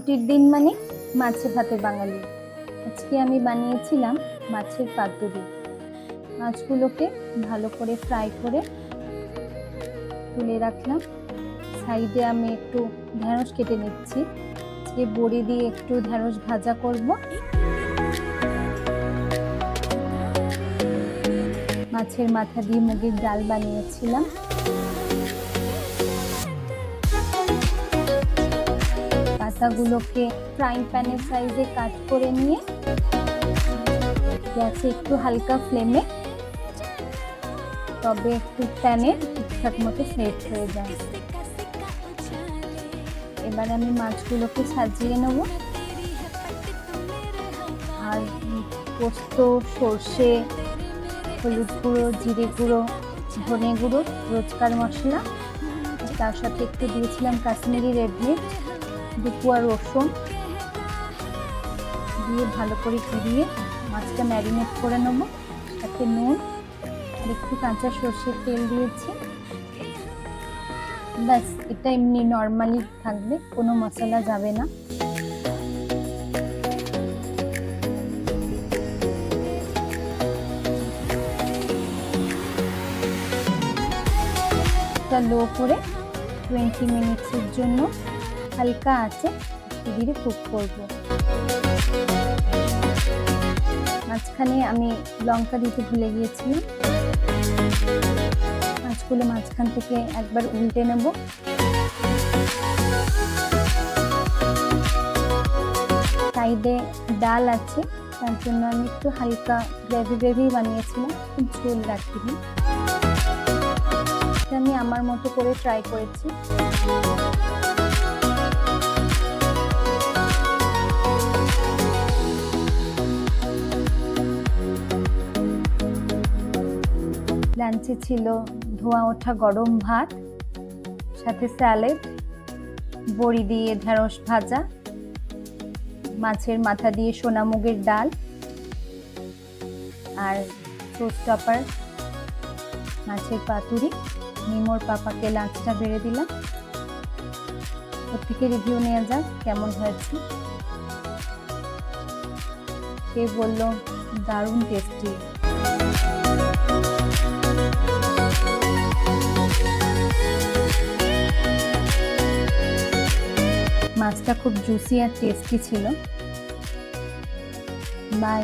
ছুটির দিন মানে মাছে ভাতে বাঙালি। আজকে আমি বানিয়েছিলাম মাছের পাতুরি। মাছগুলোকে ভালো করে ফ্রাই করে তুলে রাখলাম। সাইডে আমি একটু ঢেঁড়স কেটে নিচ্ছি। আজকে বড়ি দিয়ে একটু ঢেঁড়স ভাজা করব। মাছের মাথা দিয়ে মুগের ডাল বানিয়েছিলাম। পাতাগুলোকে ফ্রাইং প্যানের সাইজে কাট করে নিয়ে গ্যাসে একটু হালকা ফ্লেমে, তবে একটু প্যানে ঠিকঠাক মতো সেট হয়ে যায়। এবার আমি মাছগুলোকে সাজিয়ে নেব। আর পোস্ত, সর্ষে, হলুদ গুঁড়ো, জিরে গুঁড়ো, ধনে গুঁড়ো, রোজকার মশলা, তার সাথে একটু দিয়েছিলাম কাশ্মীরি রেড মির্চ, দুপুয়া রসুন দিয়ে ভালো করে ঘুরিয়ে মাছটা ম্যারিনেট করে নেব। সাথে নুন আর একটু কাঁচা সর্ষের তেল দিয়েছি। ব্যাস, এটা এমনি নর্মালি থাকবে, কোনো মশলা যাবে না। এটা লো করে 20 মিনিটের জন্য হালকা আঁচে ধীরে কুক করব। মাঝখানে আমি লঙ্কা দিতে ভুলে গিয়েছিলাম। মাছগুলো মাঝখান থেকে একবার উল্টে নেব। সাইডে ডাল আছে, তার জন্য আমি একটু হালকা গ্রেভি বানিয়েছিলাম, ঝোল রাখিনি। আমি আমার মতো করে ট্রাই করেছি। লাঞ্চে ছিল ধোয়া ওঠা গরম ভাত, সাথে স্যালাড, বড়ি দিয়ে ঢেঁড়স ভাজা, মাছের মাথা দিয়ে সোনা মুগের ডাল, আর শো স্টপার মাছের পাতুরি। মিমোর পাপাকে লাঞ্চটা বেড়ে দিলাম। ওর থেকে রিভিউ নেওয়া যাক কেমন হয়েছে। সে বলল দারুণ টেস্টি। মাছটা খুব জুসি আর টেস্টি ছিল। বাই।